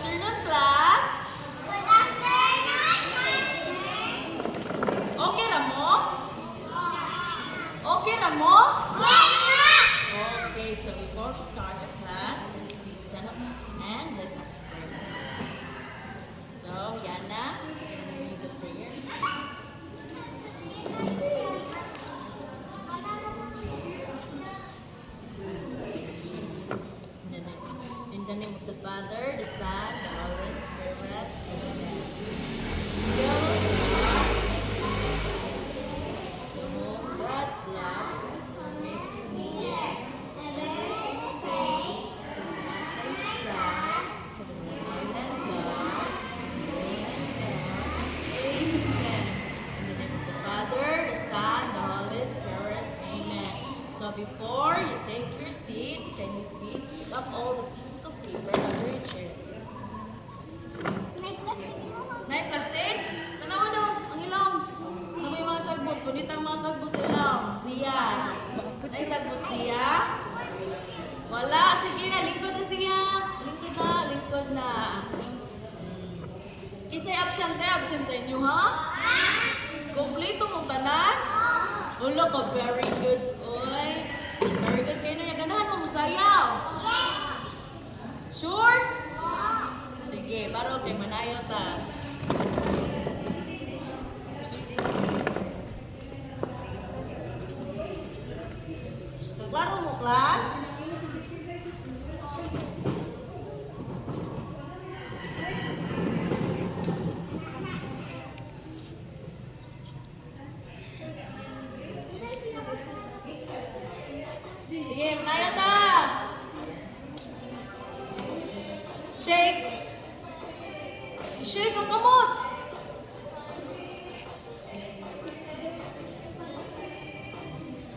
afternoon, class. Good afternoon, teacher. Okay ra mo? Okay ra mo? Yes, ma'am. Okay, so before we start the class, please stand up and let us pray. So, Yana, read the prayer. In the name of the Father, the Son, the Holy Spirit. Amen. Go, to whom God's love makes me ever stay at His side, Lord and God, Amen. In the name of the Father, the Son, the Holy Spirit. Amen. So before you take your seat, can you please pick up all the pieces of paper under your chair? Nay, plastic? Tanawa daw, ang ilong. Sa may mga sagbot, punit ang mga sagbot sa ilong. Siya. Nay, sagbot siya? Wala, sige na, lingkod na siya. Lingkod na, lingkod na. Kisay absent kayo, absent sa inyo, ha? Kompleto mong tanan? Ulo ko, very good. Oy, very good kayo na. Ganahan mo, musayaw. Sure? Sige, baro kay manayo ta. Kaklaro mo, class? Sige, manayo ta. Shake. Shake ang kamot.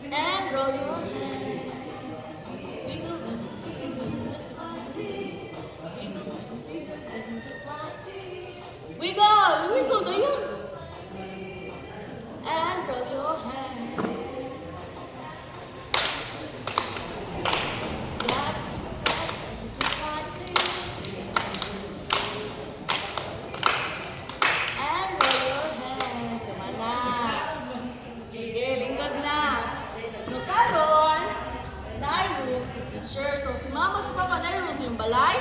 And roll your hand. Wiggle, wiggle, just like this. Wiggle, wiggle, just like this. Wiggle, wiggle, ayun. And roll your hand. Clap, clap, just like this. And roll your hand. Tama na. Sige, lingkod na. So, karon, na-rules si teacher. So, si mama si papa na-rules yung balay.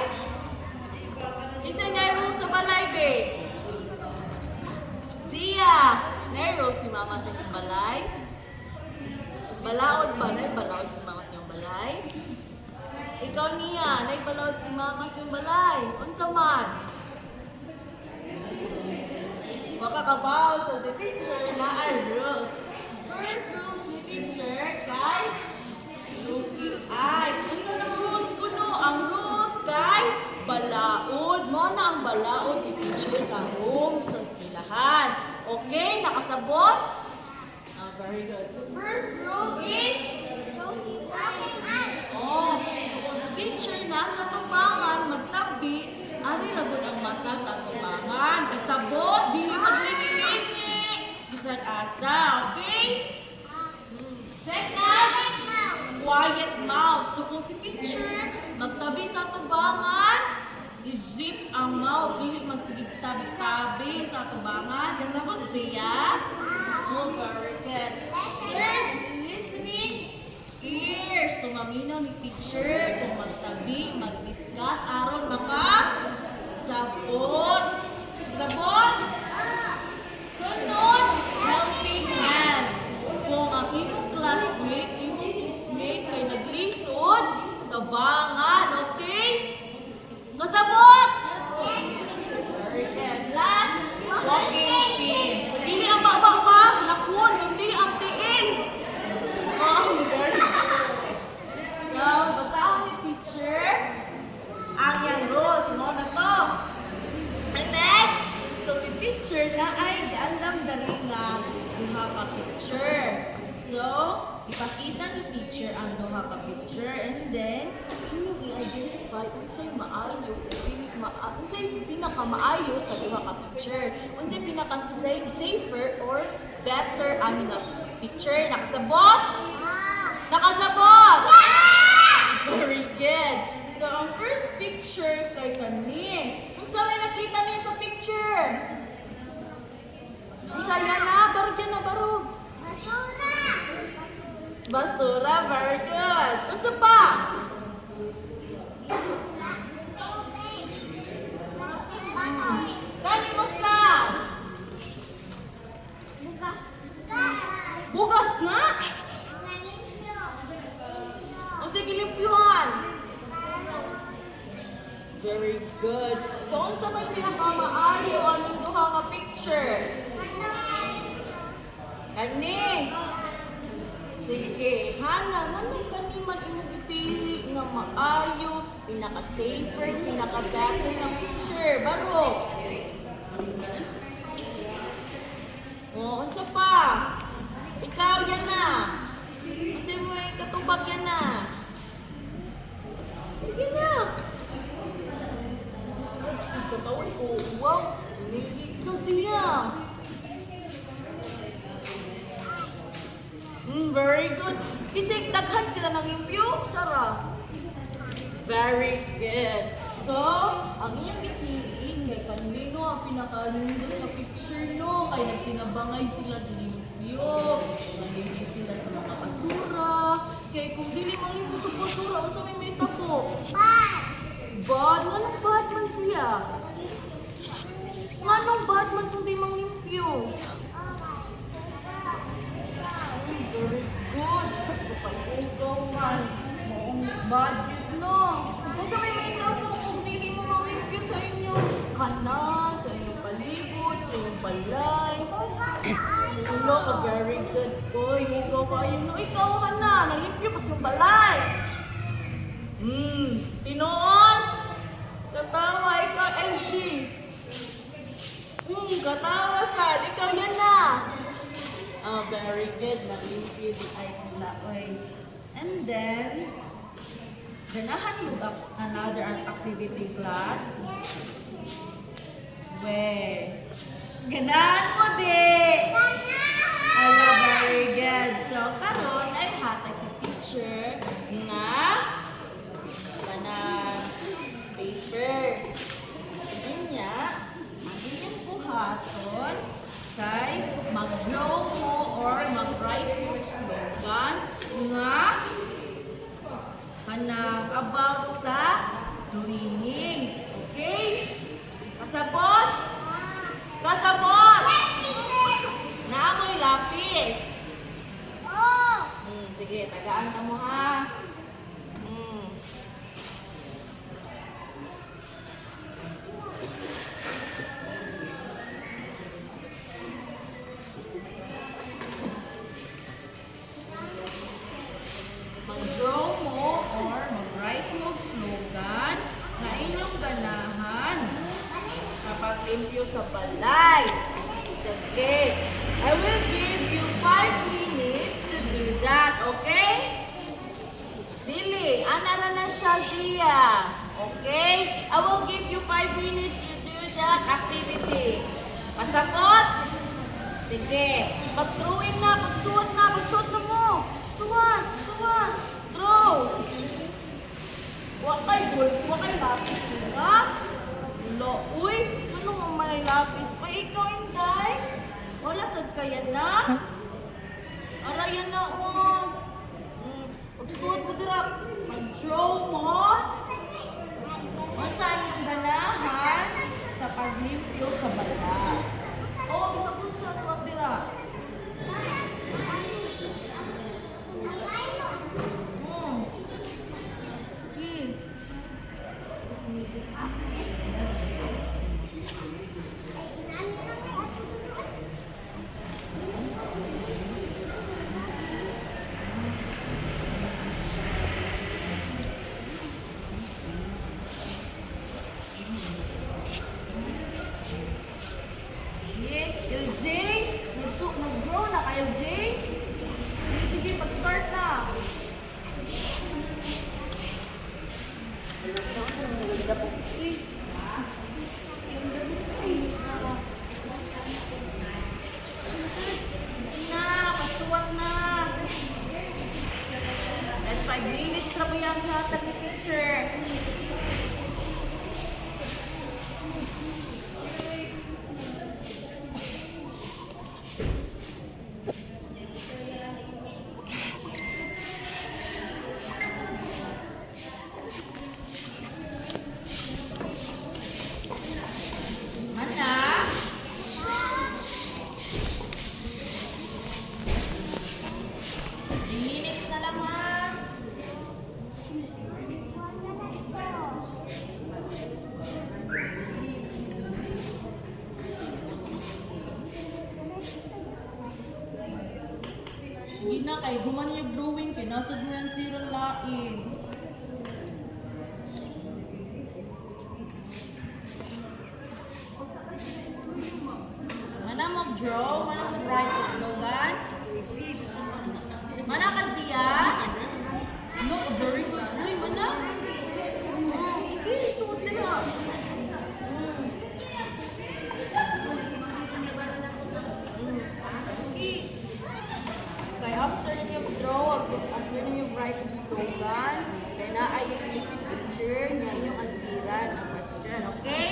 Isa na-rules sa balay, babe. Siya. Na-rules si mama sa yung balay. Balaod ba? Na-balaod si mama sa yung balay. Ikaw niya, na-balaod si mama sa yung balay. Unsa man? Makakabaw sa the teacher na ay rules. First rules ni teacher kay looking eyes. Ano ang rules ko no? Ang rules kay balaod. Mo na ang balaod ni teacher sa home, sa eskwelahan. Okay? Nakasabot? Very good. So first rule is oh, so kung si teacher nasa tubangan, magtabi, ari labot ang mata sa tubangan. Kasabot, dili maglini-lini. Bisag asa, okay? Second, quiet mouth. So kung si teacher magtabi sa tubangan, i-zip ang mouth. Dili magsigig tabi-tabi sa tubangan. Kasabot siya. Oh, very good. Third, listening ears. So maminaw ni teacher kung magtabi, mag-discuss, aron maka sabot. Sabot? Sunod, helping hands. Kung ang imong classmate, imong seatmate kay naglisod, tabangan, okay? Kasabot? Very good. Last, walking pin. Dili ang baba pa, lakon, hindi ang tiin. Oh, very good. So, basahan ni teacher ang yang rules mo na to. And next, so si teacher na ay alam dali nga duha ka picture. So, ipakita ni teacher ang duha ka picture and then yung i-identify unsay maayo, unsay pinakamaayo sa duha ka picture. Unsay pinaka-safer or better ang picture. Nakasabot? Nakasabot! Very good. So, ang first picture kay kani. gilimpyuhan? Very good. So, unsa may pinakamaayo anong duha ka picture? Kani. Sige, Hana, anong kani man imong ipili nga maayo, pinaka-safer, pinaka-better na picture? Baro. O, unsa pa? Ikaw yan na. Kasi mo katubag yan na. Sige na. Kasi katawan ko, wow. Ito siya. Very good. Kasi daghan sila ng impyo. Sarap. Very good. So, ang iyong ipiliin kay kanino ang pinaka-nindot na picture no. Kaya nagtinabangay sila sa limpyo. Nalilin sila sa mga basura. Kaya kung dili malimpyo sa basura, unsa may meta po? Bad? Anong bad man siya? Anong bad man kung di manglimpyo? Very good. So, pag-ugaw man. Maong bad yun, no? Kung sa may meta po, kung dili mo manglimpyo sa inyong kanan, sa inyong palibot, sa inyong balay. Ulo ka, very good. Uy, ugaw ka. Ayun, no, ikaw ka na. Nalimpyo ka sa iyong balay. Tinoon? Katawa, ikaw, MG. Katawa, sad. Ikaw yan na. Oh, very good. Nalimpyo di ay sila. Uy. And then, ganahan mo another activity class. Weh. Ganahan mo di. Ala, very good. So, karon ay hatag si teacher nga paper. Sige niya, ang inyong buhaton kay mag-draw mo or mag-write mo slogan nga kanang about sa cleaning. Okay? Kasabot? Kasabot! Naamoy lapis. Sige, tagaan ka mo ha. Mag-draw mo or mag-write mo slogan na inyong ganahan kapag limpyo sa balay. Sige. I will give you 5 minutes to do that, okay? Dili, anara na siya siya. Okay? I will give you 5 minutes to do that activity. Pasapot? Sige. Mag-drawing na, magsuot na mo. Suwan. Draw. Wakay lapis ha? Lo, uy, ano nga may lapis? Uy, ikaw Inday? Wala sad kaya na? Ara yan na o. Pagsuot mo dira, mag-draw mo. Saan yung ganahan sa paglimpyo sa balay? Oo, bisa po siya suot dira. Nag-grow na kayo, Jay? Sige, pag-start na. Sige na, pasuwat na. That's 5 minutes na po yung hatag ni teacher. kay guman yung drawing kay nasa duyan zero lain. Mana mag-draw, mana mag-write yung slogan. Mana ka siya? Look, very good. Uy, mana? Oh, sige, suot nila. Kaya after niyo draw, after niyo write yung slogan, kaya na ay yung little picture niya yung ansiran ng question. Okay?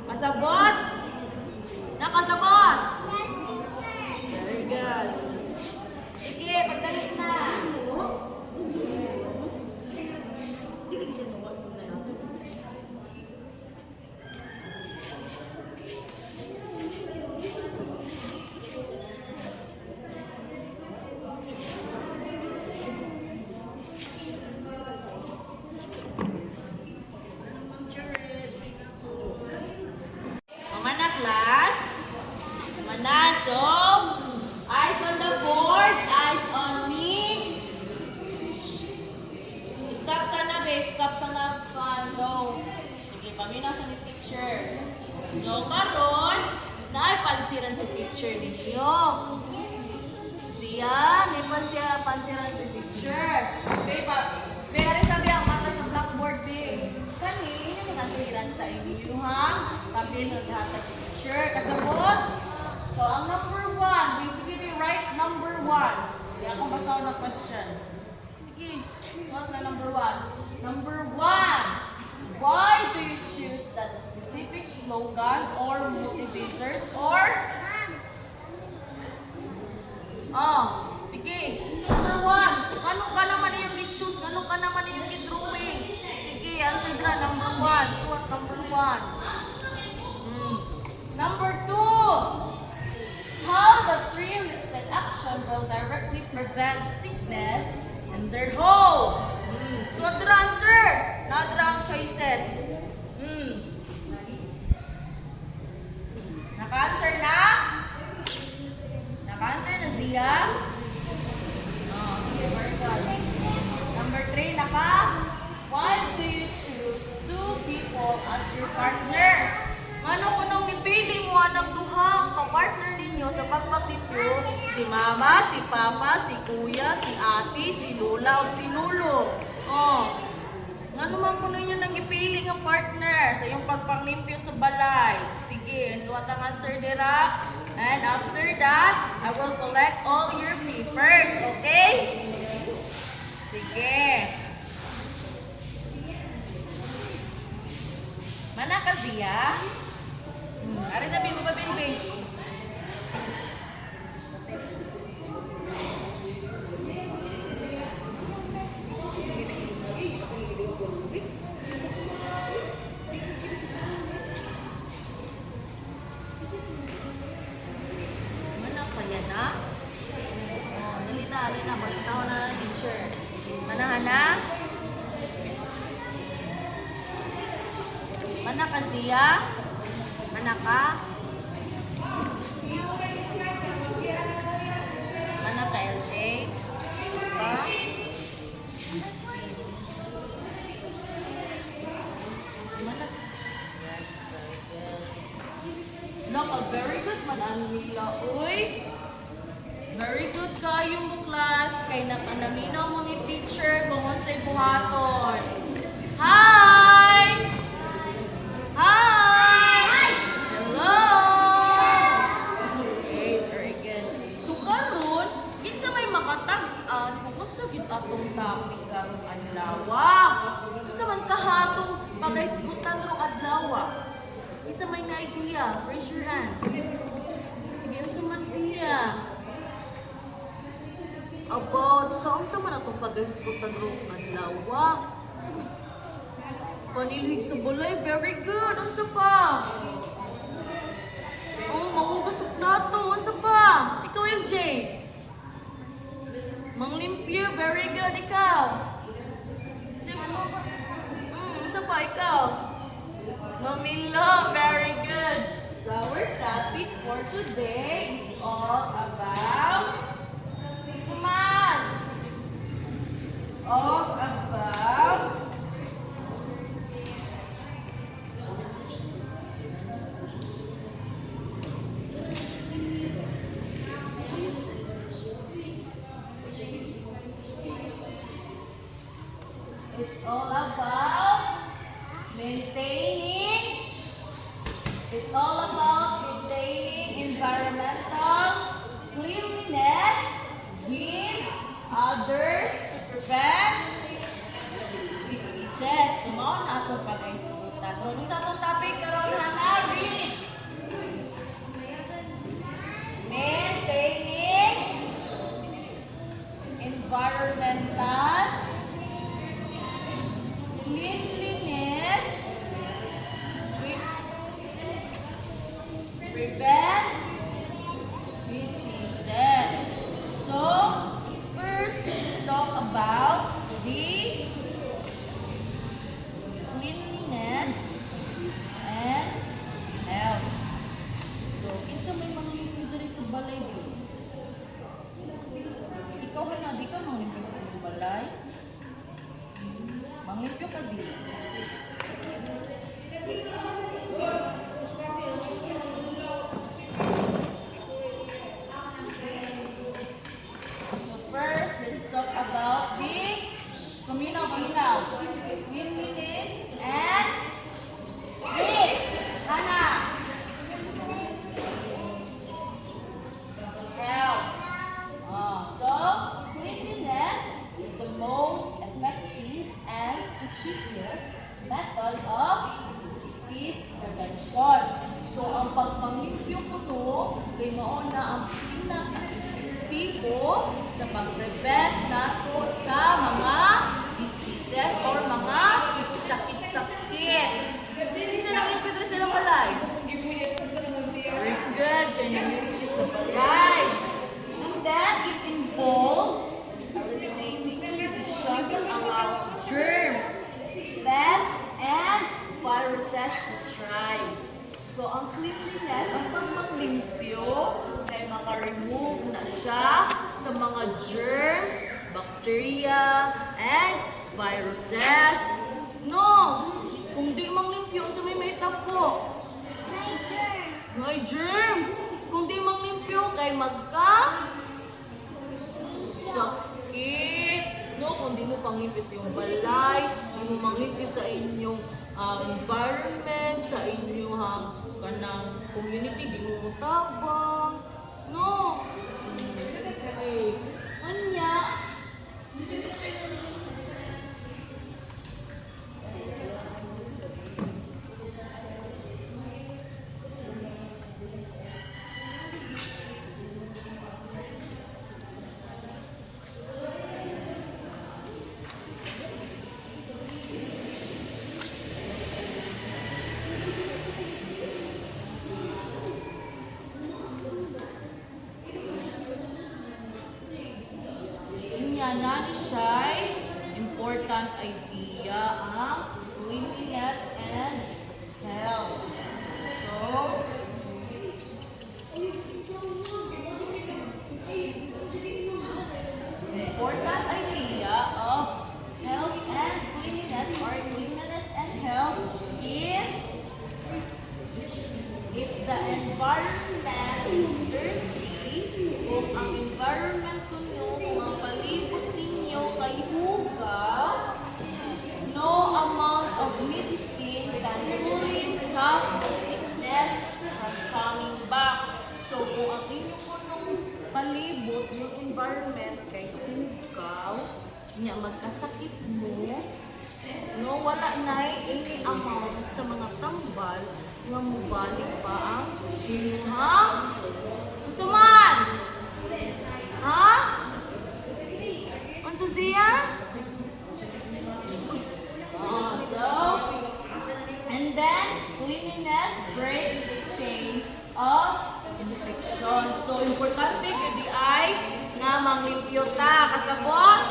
Masabot? Nakasabot? Very good. Sige, pagdalit na. Mana class? Mana, so eyes on the board, eyes on me. Stop sana, base. Stop sana. Go. Sige, paminaw sa ni teacher. So, karon, naipansiran sa teacher ninyo. Siya, may pansiran sa teacher. Okay, pa. Kaya rin sabi ang mata sa blackboard din. Kani, yung pansiran sa inyo, ha? Kami naghatag teacher. Kasabot? So, ang number 1, basically write number 1. Kaya akong basaw ng question. Sige, what na number 1? Number 1, why do you choose that specific slogan or motivators or? Sige. Number 1, ano ka naman yung i-choose? Ano ka naman yung i-drawing? Sige, answer na number 1. So, what number 1? Number 2, how the three listed action will directly prevent sickness in their home. So, what the answer? Another ang choices. Naka-answer na? Naka-answer na siya? Okay, very good. Number 3, naka? Why do you choose 2 people as your partners? Ano kunong ipili mo ang duha ka-partner ninyo sa pagpapipyo? Si mama, si papa, si kuya, si ate, si lola, o si lulo. Ano man kuno ninyo nang ipili nga partner sa iyong pagpanglimpyo sa balay? Sige, so what ang answer dira? And after that, I will collect all your papers, okay? Sige. Mana ka siya? Ari na bin mo ba bin? Mana pa yan na? Nalita na. Balik na na ng teacher. Manahan na? Mana ka siya? Mana ka? Mana ka LJ? Ba? Mana? Yes, very good. Naka, very good man ang nila. Uy! Very good kayong mo class. Kay nakanaminaw mo ni teacher kung unsay buhaton. Hi! Hi! Hello! Okay, very good. So karon, kinsa may makatag-an kung usa gid atong topic karon adlaw. Kinsa man kahatong pagaisgutan ro adlaw. Kinsa may na-idea? Raise your hand. Sige, unsa man siya? About sa man atong pagaisgutan ro adlaw. Panilhig sa balay, very good. Unsa pa? Mangugasok na to. Unsa pa? Ikaw, MJ. Manglimpyo, very good. Ikaw. Unsa pa? Ikaw. Mamilo, very good. So, our topic for today is all about It's all about maintaining. It's all about maintaining environmental cleanliness with others to prevent diseases. Sumaon na atong pag-aisgutan. Pero sa atong topic karon hana read. Maintaining environmental cleanliness with prevent diseases. So, first let's talk about the cleanliness and health. So, kinsa may manglimpyo diri sa balay mo? Ikaw hana, di ka manglimpyo sa iyong balay? Manglimpyo ka di. So first, let's talk about the cleanliness and read. Hana. Health. So cleanliness is the most effective and cheapest method of disease prevention. So ang pagpanglimpyo kuno kay mao na ang pinaka-epektibo sa pag-prevent nato sa mga diseases or mga sakit-sakit. Isa lang limpyo diri sa balay. Very good. Kaya limpyo sa balay. And then it involves eliminating condition amongst germs, pests, and viruses and tribes. So, ang cleanliness, ang pagmaglimpyo, ay maka-remove na siya sa mga germs, bacteria, and viruses. No! Kung di manglimpyo, sa may tapo. May germs. Kung di manglimpyo, kay sakit. No, kung di mo panglimpyo sa iyong balay, di mo manglimpyo sa inyong environment, sa inyong kanang community, di mo mutabang. No. Okay. Anya. Nani siya'y important idea ang cleanliness and health. So, important idea of health and cleanliness or cleanliness and health is if the environment is dirty, kung ang environment ninyo, kung ang palibot ninyo kay hugaw, no amount of medicine can fully stop the sickness from coming back. So, kung ang inyo po nung palibot, yung environment kay hugaw, niya magkasakit mo, no, wala na any amount sa mga tambal nga mubalik pa ang inyong unsaman? Ha? Unsa siya? So, and then cleanliness breaks the chain of infection. So, importante yun di ay nga manglimpyo ta. Kasabot?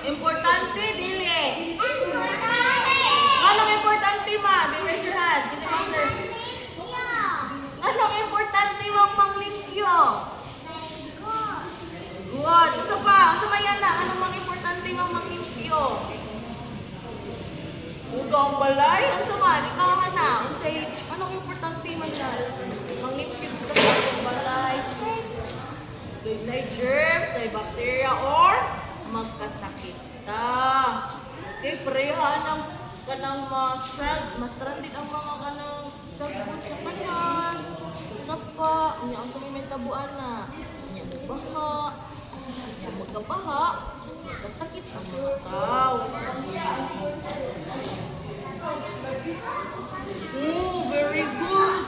Importante, dili. Anong importante, ma? May raise your hand. Kasi answer. Anong importante mong manglimpyo? Good. Isa pa. Isa pa yan na. Anong mga importante mong manglimpyo? Ugang balay? Ano sa man? Ikaw ka na. Anong importante man yan? Manglimpyo ka sa balay. May germs, may bacteria, or magkasakit ta. Okay, kanang stranded ang mga kanang sagbot sa kanan, sa sapa, niya ang sa may tabuan na, niya baha, niya magkabaha, kasakit ang mga tao. Oh, very good.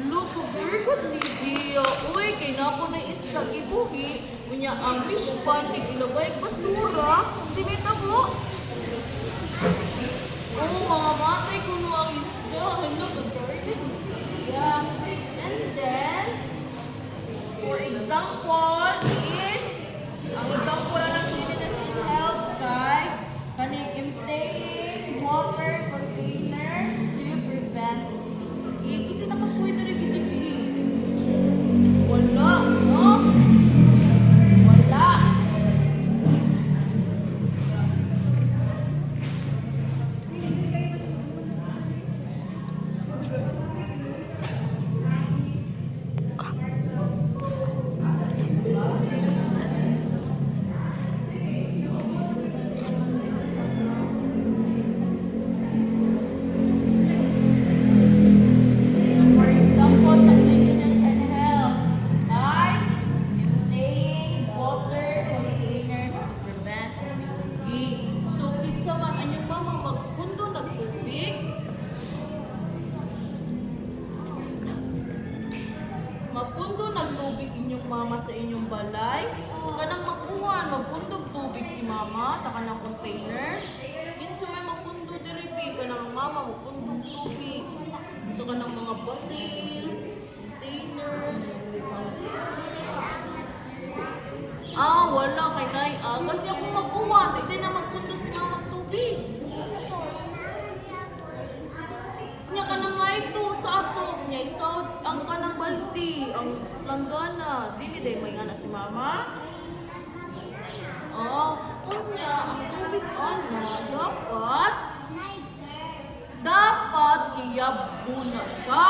Look, very good ni Gia. Uy, kay na ako na isda ibuhi. Unya ang fish pan, ilabay basura. Simita mo. Oh, mga matay ko no ang isda. Hala, mag-garden ni Gia. And then, for example, is, ang example na ng cleanliness and health kay kaning emptying water containers to prevent leaking. Kasi nakasuwi na rin leaking. Wala, no? Wala. For example, sa cleanliness and health, ay emptying water containers to prevent leaking. So, kitsa man, anyong mama magpundo ng tubig, magpundo ng tubig inyong mama sa inyong balay, kanang makuha, magpundog tubig si mama sa kanang containers, kinsa may magpundo diripi, kanang mama magpundog tubig sa kanang mga baril, containers. Wala kay nay. Kasi ako mag-uwan, hindi na magpundo si mama ng tubig. Nya kanang nga ito sa ato, nya isaw ang kanang baldi, ang langgana. Dili day may ana si mama. Unya ang tubig ana dapat iyabo na siya.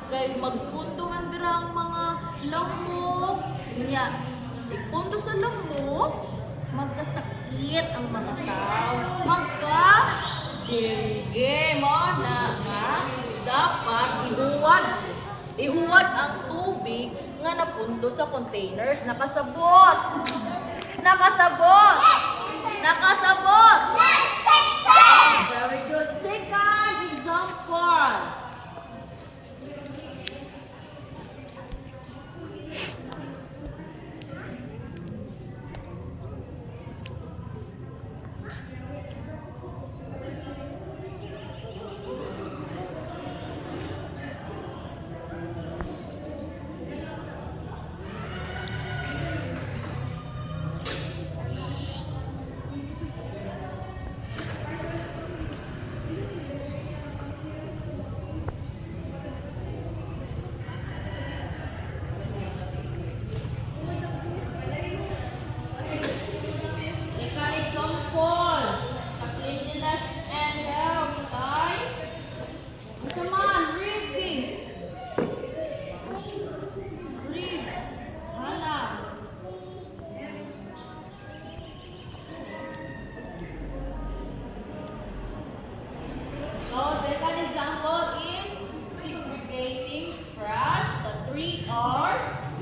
Kay magpundo man dira ang mga lamok. Nya ipundo sa lamok, magkasakit ang mga tao. Dengue mo na nga dapat ihuwad ang tubig nga napundo sa containers. Nakasabot. Very good. Second example.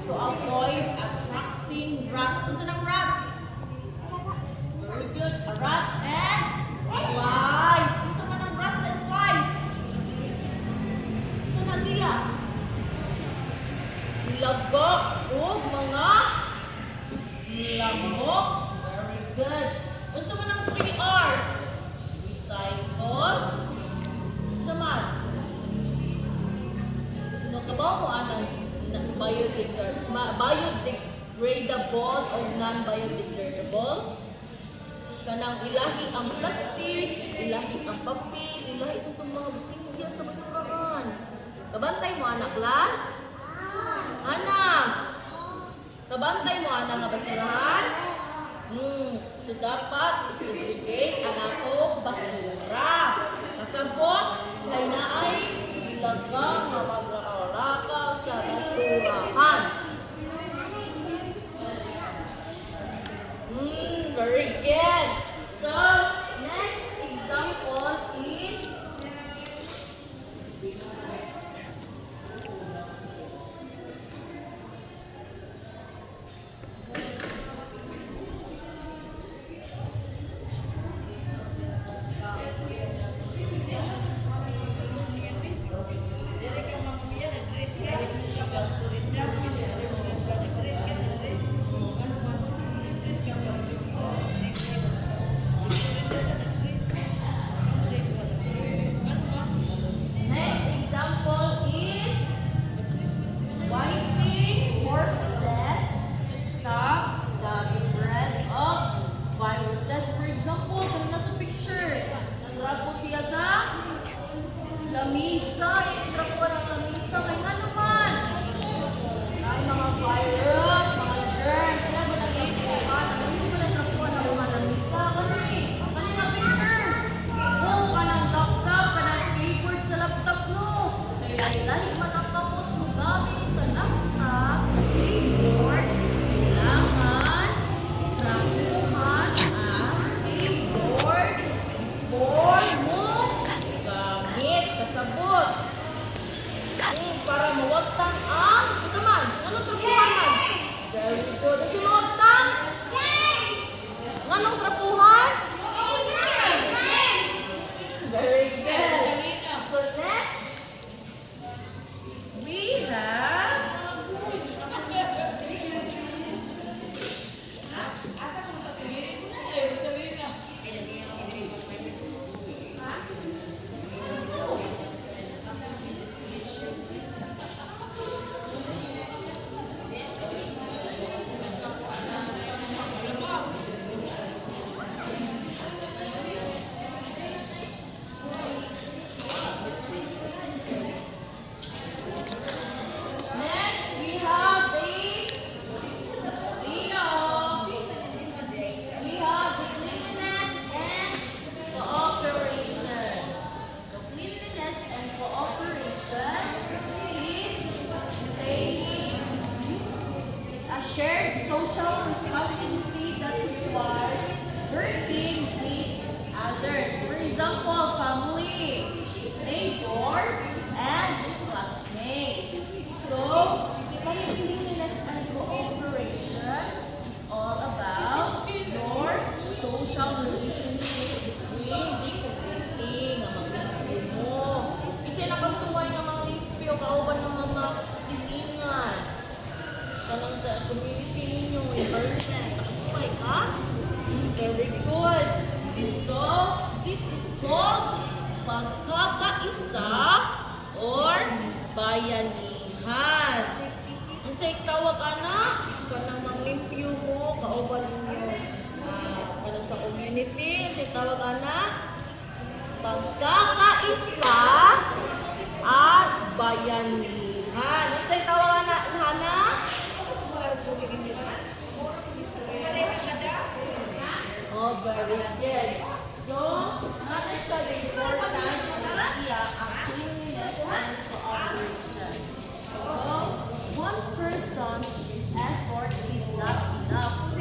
To avoid attracting rats. Unsa nang rats? Very good. Rats and flies. Unsa man ang rats and flies? Unsa man sila? Lago o mga lamok. Very good. Unsa man ang 3 R's? Recycle. Unsa man? So kabaw mo anang biodegradable o non-biodegradable. Kanang ilahi ang plastic, ilahi ang papel, ilahi sa itong mga butilya sa basurahan. Kabantay mo anak, class? Anak! Kabantay mo anak nga basurahan? So dapat i-segregate ang atong basura. Kasabot, kay naay ilaga nga maglakaw-lakaw sa basurahan. Very good. So, next example is lamisa. Itrapuan ang lamisa. Kaya nga naman. Ay, mga virus, mga germs. Kaya mo nag-iipuan. Ano mo na itrapuan ang mga lamisa? Kasi, ano nga picture? Oo, ka ng laptop, ka ng keyboard sa laptop mo. Kaya lahi man ang kapot mo gamit sa laptop, sa keyboard, kailangan trapuhan ang keyboard before mo gamit kasabot. Para mawagtang ang naman. Anong trapuhan man? Very good. Kasi mawagtang? Anong trapuhan? Very good. So next, we have next we have the Leo. We have the cleanliness and cooperation. So cleanliness and cooperation is a shared social responsibility that requires working with others. For example, family, neighbors, and classmates. So, cleanliness and cooperation is all about your social relationship between the community nga maglimpyo mo. Kasi nakasuway nga mga limpyo, kauban ng mga silingan. Kanang sa community ninyo, environment, nakasuway ka? Very good. So, this is called pagkakaisa or bayanihan. Ang sa tawag anak, kanang manglimpyo mo, kauban ninyo. Kanang sa community, ang sa tawag anak, pagkakaisa at bayanihan. Ang sa tawag anak, Hana? Oh, very good. So, ano siya the importance niya ang cleanliness and cooperation. So, one person's effort is not enough.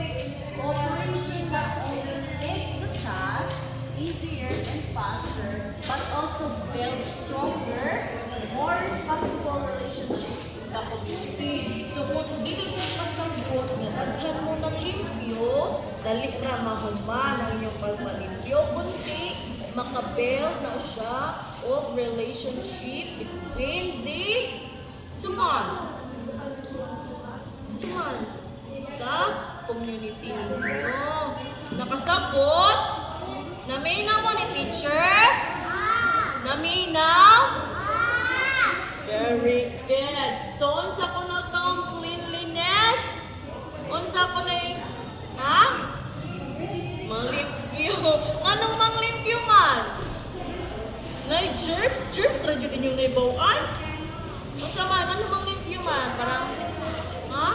Cooperation not only makes the task easier and faster, but also builds stronger, more responsible relationships in the community. So, kung dili mo pasabot nga daghan mo ng limpyo, dali ra mahuman ang iyong pagmalimpyo, kundi makabuild na siya o relationship between the suman sa community ninyo. Nakasabot? Naminaw mo ni teacher? Naminaw? Very good. So, unsa ko na tong cleanliness? Unsa ko na yung, ha? Manglimpyo. Anong manglimpyo man? Nay germs? Germs ra jud inyong naibawan? Unsa man? Anong manglimpyo man? Parang, ha?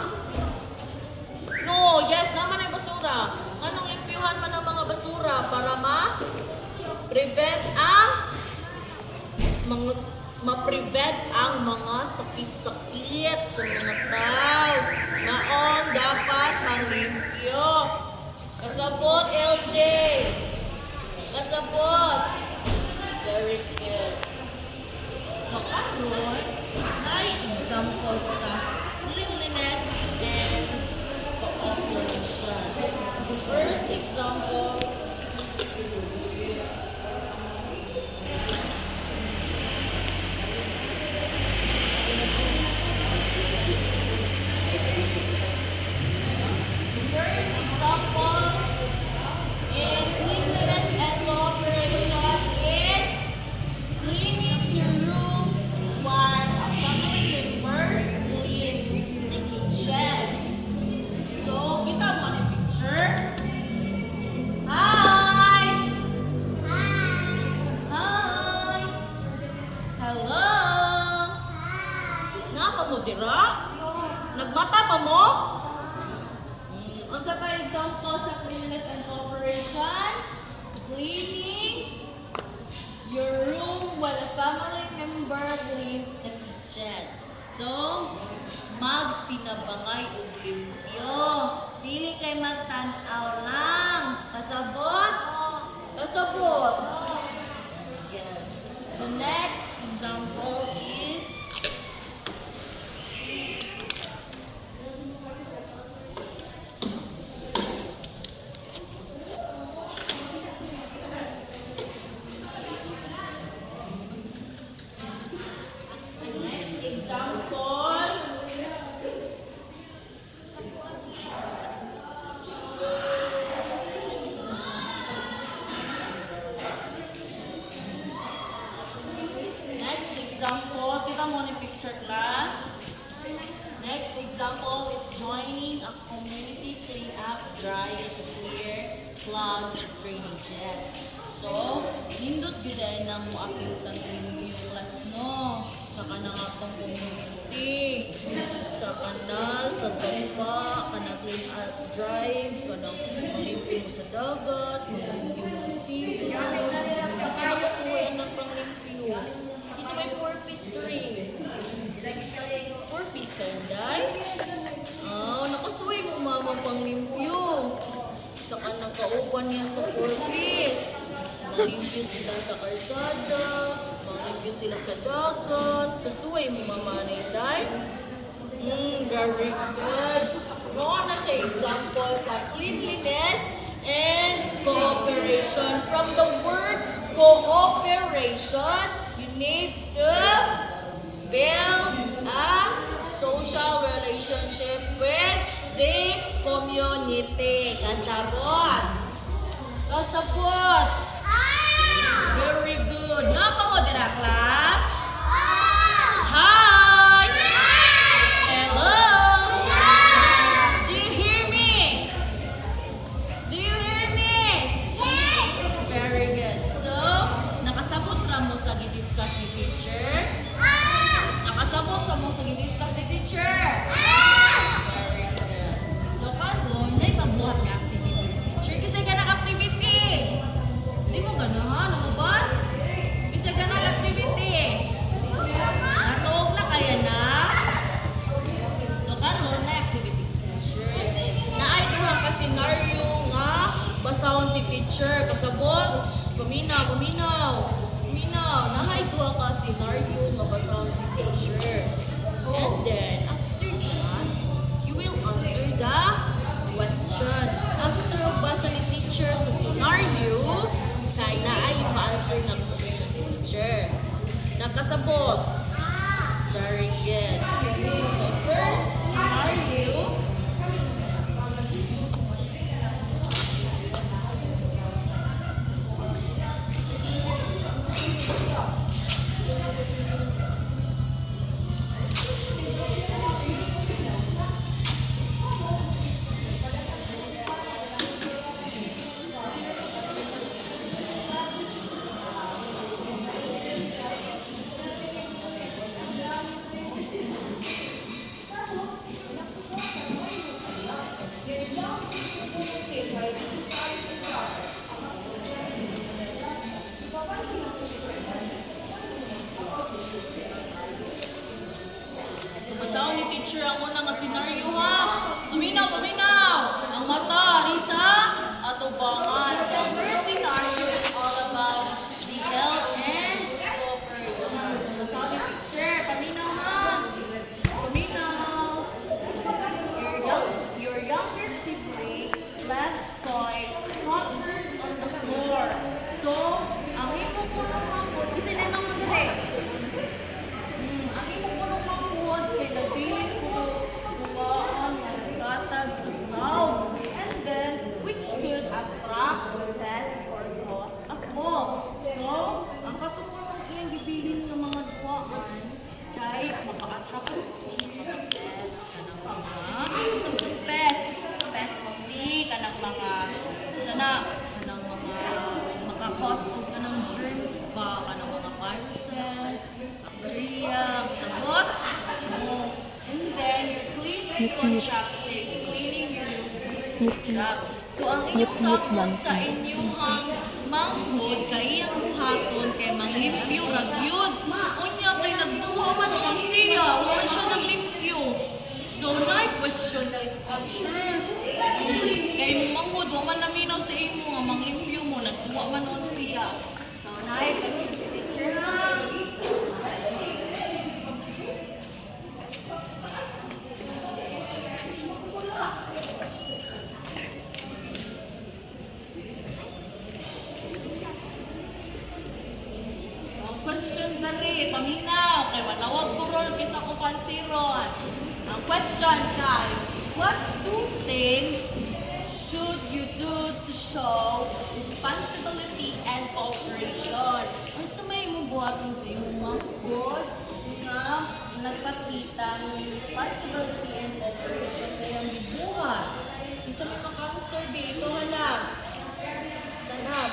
No, yes, naman ay basura. Anong limpyuhan man ang mga basura para ma-prevent ang ma-prevent ang mga sakit-sakit sa mga tao. Maon dapat malimpyo. Kasabot, LJ. Kasabot. Very good. So, karon ay example sa cleanliness and cooperation. The first example in cleanliness and cooperation is cleaning your room while a family members cleans the kitchen. So, kita mo ang picture. Hi! Hi! mo? Unsa tayo example sa cleanliness and cooperation? Cleaning your room while a family member cleans the kitchen. So, magtinabangay og limpyo. Dili kay magtan-aw lang. Kasabot? Kasabot. Again. The next example is example, kita mo ni picture class. Next example is joining a community clean-up drive to clear clogged drainages. So, nindot gyud na mo apiutan sa inyong class no. Sa kanang atong community, sa kanal, sa sapa, kanang clean-up drive, kanang malimpyo mo sa dagat, malimpyo mo sa silo. Kasi nakasuwayan ng panglimpyo. Isa may 4-piece tree. 4-piece kanday. Nakasuway mo mama panglimpyo. Sa kanang kauban niya sa 4-piece. Malimpyo sila sa karsada, malimpyo sila sa dagat. Kasuway mo mama na day. Very good. Mga na siya example sa cleanliness and cooperation. From the word cooperation, you need to build a social relationship with the community. Kasabot. Kasabot. Very good. Napa mo dira, class? Hi! Hello! Do you hear me? Do you hear me? Very good. So, nakasabot ra mo sa gidiscuss ni teacher? Nakasabot sa mo sa gidiscuss ni teacher? Very good. So, karon nay mabuhat nga activity sa teacher. Kasi ganang activity. Di mo ganahan, ano ba? Kasi ganang activity. Natuog na kaya na? So, karon na activity sa teacher. Naay diha ka senaryo nga basahon si teacher. Kasabot, paminaw, paminaw. Paminaw. Nahay duha ka senaryo nga basahon si teacher. And then, after that, you will answer the question. After basa ni teacher sa senaryo, kaya na ay ma-answer ng question si teacher. Nakasabot. Very good. So, first scenario. Basahon ni teacher ang unang nga senaryo ha. Paminaw, paminaw. Ang mata, Risa, atubangan. The first scenario is all about the help and cooperation. Basahon ni teacher, paminaw ha. Paminaw. Your younger sibling left toys scattered on the floor. So, ang ipupunong mangkod, kasi lemang magaling. Ang ipupunong mangkod, kay nagpilit ko buwaan nga nagkatag sa sound. And then, contract says cleaning your room is Mute, your job. So ang inyong Mute lang. sabot sa inyong manghod kay iyang buhaton kay manglimpyo rag yun. Unya kay nagduwa man ang siya, wala siya naglimpyo. So na question na answer. Kay manghod wa man naminaw sa imo nga manglimpyo mo nagduwa man ang siya. So na question si teacher ha. Question gani, paminaw, kay manawag ko ron kaysa ko pansiron. Ang question kay, what two things should you do to show responsibility and cooperation? Ano sa may mo buhaton sa imong manghod nga nagpakita ng responsibility and cooperation sa iyong gibuhat? Isa may maka-answer dito, halang. Stand up.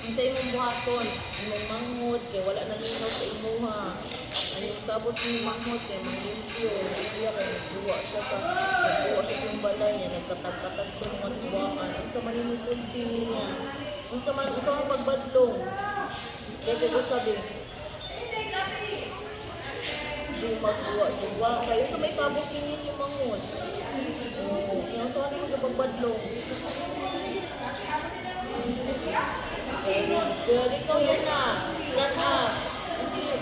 Ang sa imong buhaton, imong manghod, kay wala na linaw sa imuha. Ang yung sabot ng manghod, kay manglimpyo. Siya kay nagduwa siya sa yung balay niya, nagkatag-katag sa mga tuwakan. Ang sa maninisulti niya. Ang sa mga pagbadlong. Kaya ko sabi, di magduwa. Kaya sa may sabot niya yung manghod. Oo, kaya sa kanila sa pagbadlong. Very good. Ikaw yun na. Stand up. Hindi.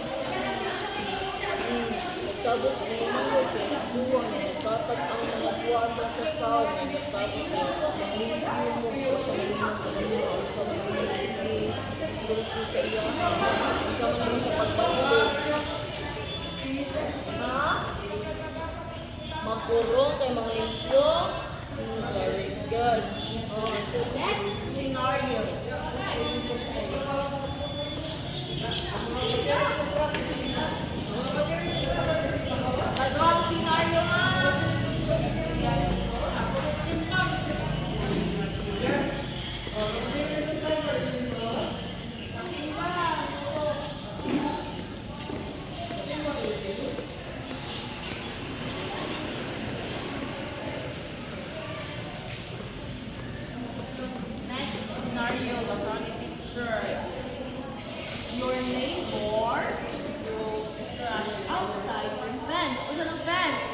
Nagsabot ko yung mga pinagbuwang na nagtatag ang mga buwata sa tao na nagsabot ko maglimpyo mo ko sa mga sa mga sa mga sulti sa iyo sa mga sa pagbago. Ha? Mapurong kay mga limpyo. Very good. So next scenario. Advance scenario ha. Next scenario, basahan ni teacher. Your neighbor throws trash outside your fence. O saan ang fence?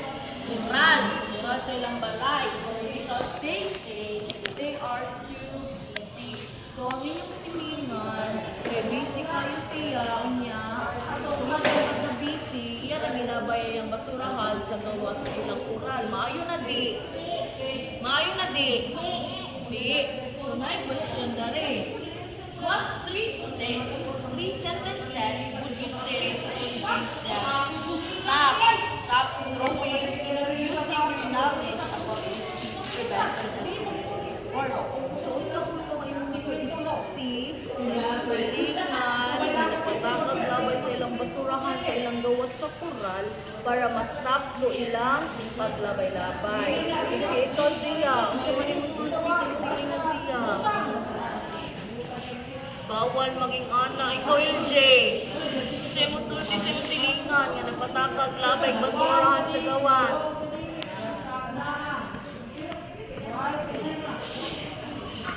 Mural. Mural sa ilang balay. Because they say they are too busy. So ang inyong silingan, kaya busy kayo siya, niya. Kung masaya ka busy, iyan ang ginabay ang basurahan sa gawa sa ilang ural. Maayo na di. Maayo na di. Di. So my question na rin. What three sentences would you say to convince them to stop throwing using your knowledge about preventative or so isa po yung imong isulti sa ilang silingan na napagagag labay sa ilang basurahan sa ilang gawas sa kural para ma-stop mo ilang paglabay-labay. Sige, ito siya. Ang sa manimusulti sa silingan siya. Bawal maging ana. Ikaw yung Jay. Kasi mo sulti sa iyong silingan. Nga napatakag labay basurahan sa gawas.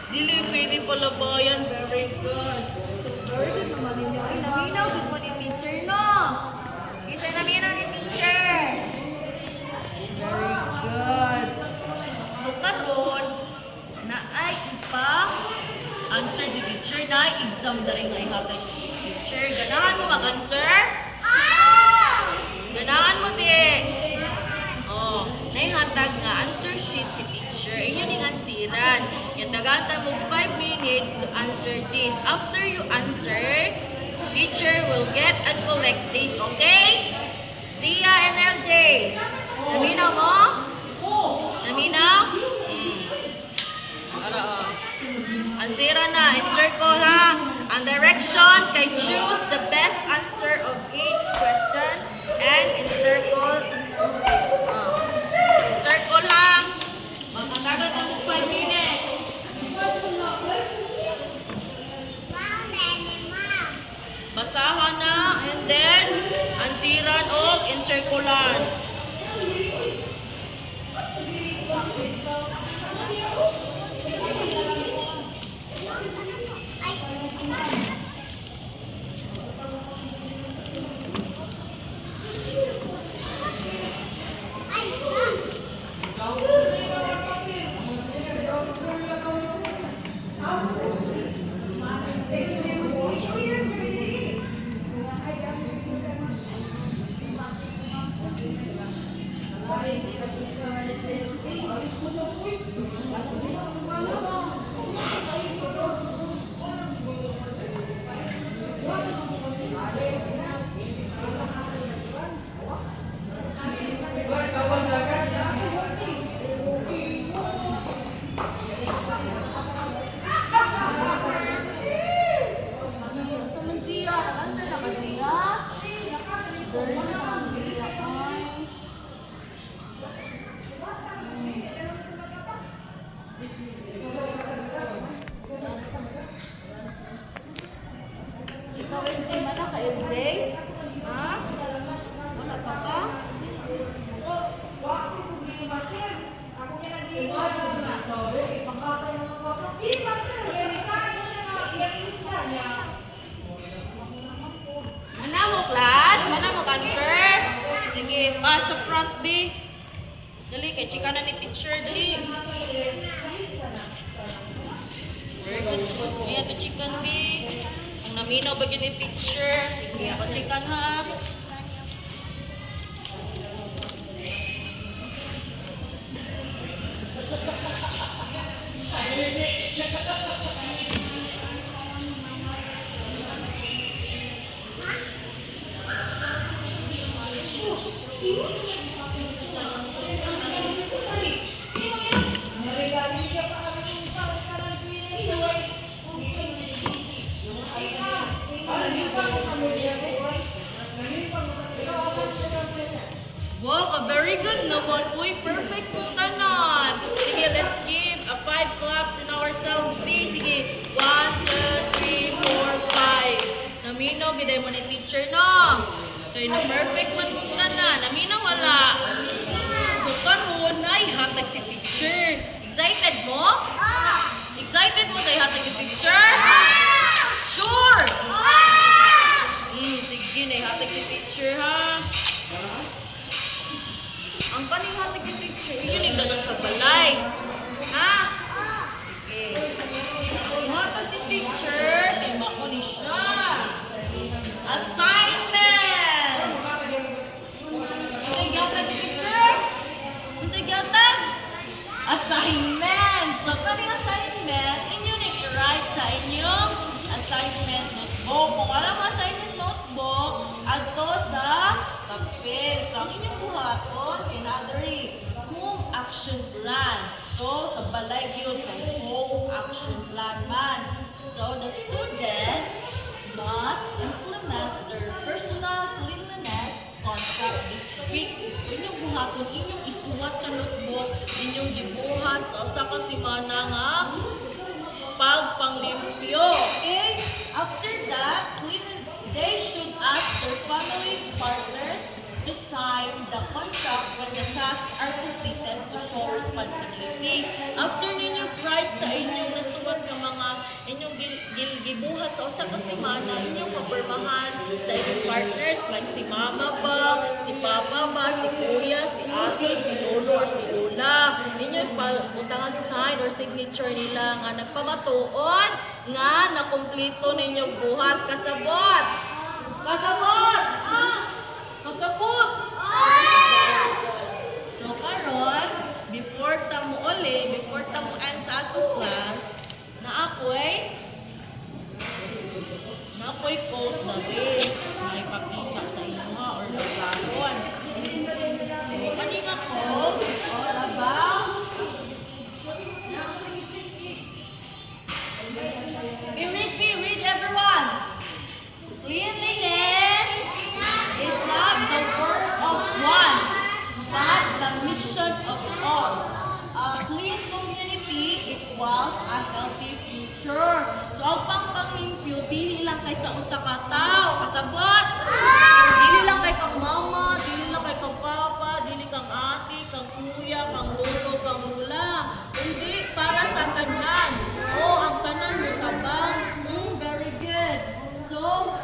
Dili pwede palabayan. Very good. So, very good naman ninyo. Ay, naminaw. Good mo ni teacher, no? Isa naminaw ni teacher. Very good. So, karon na ay ipa answer the teacher na exam na rin ay hatag teacher. Ganahan mo mag-answer? Ganahan mo di. Oh, naihatag nga answer sheet si teacher. Inyo ning ansiran. Yung daganta mo 5 minutes to answer this. After you answer, teacher will get and collect this. Okay? See ya, MLJ. Naminaw mo? Naminaw? Para ansira na. Encircle ha. Ang direction kay choose the best answer of each question and encircle. Encircle lang. Magkatagal na mo 5 minutes. Basahan na and then ansiran o encirculan. Sa Manzia, answer na Manzia. Very good, Manzia. Ay. Ikaw, LJ, mana ka, LJ? Ha? Wala pa ka? Mana mo, class? Mana mo, answer? Sige, sa front B. Dali, kay chika na ni teacher, dali. Very good. Ayan, to chicken B. Ang naminaw ba yun ni teacher? Sige, ako chicken ha. Wow, very good naman. Uy, perfect po tanan. Sige, let's give a 5 claps in ourselves. Sige, 1, 2, 3, 4, 5. Naminaw, giday mo ni teacher na. Kaya na perfect man po tanan. Naminaw, wala. So, karoon ay hatag si teacher. Excited mo? Excited mo sa hatag ni teacher? Sure! Sige, naihatag si teacher ha. Ang paninghatag ni teacher, yun yung dagat sa balay. Ha? Sige. Ang hatag ni teacher, may makuni siya. Assignment! Ang gatag si teacher? Ang gatag? Assignment! So, kaming assignment, inyo i-write sa inyong assignment notebook. Kung alam mo assignment notebook, adto sa papel. So, ang inyong buhaton, kinadari, home action plan. So, sa balay yun, kay home action plan man. So, the students must implement their personal cleanliness contract this week. So, inyong buhaton, inyong isuwat sa notebook, inyong gibuhat sa usa ka semana nga pagpanglimpyo. Okay? After that, they should ask their family partners to sign the contract when the tasks are completed to show responsibility. After ninyo write sa inyong nasuwat ng mga inyong gibuhat sa usa ka semana, inyong papirmahan sa inyong partners, like si mama ba, si papa ba, si kuya, si ate, si lolo, or si lola. Inyong utangang sign or signature nila nga nagpamatuod nga nakumpleto ninyong buhat. Kasabot! Kasabot! Kasabot! So karon, before tamo end sa atong class, na ako'y quote na rin na ipakita sa inyo ha, or nasaron. So, kanina quote, all about read everyone. Cleanliness is not the work of one, but the mission of all. A clean community equals a healthy future. So, ang pangpanglimpyo, dili lang kay sa usa ka tao. Kasabot! Dili lang kay kang mama, dili lang kay kang papa, dili kang ate, kang kuya, kang lolo, kang lula. Hindi para sa tanan. Oh, ang tanan mo tabang. Very good. So,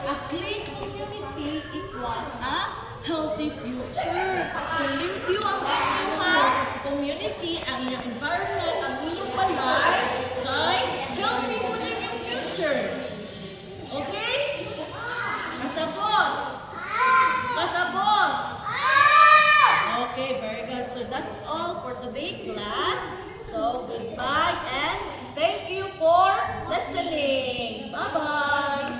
a clean community equals a healthy future. Kung limpyo ang inyong community, ang inyong environment, ang inyong balay, kay healthy po din yung future. all for today, class. So, goodbye and thank you for listening. Bye-bye.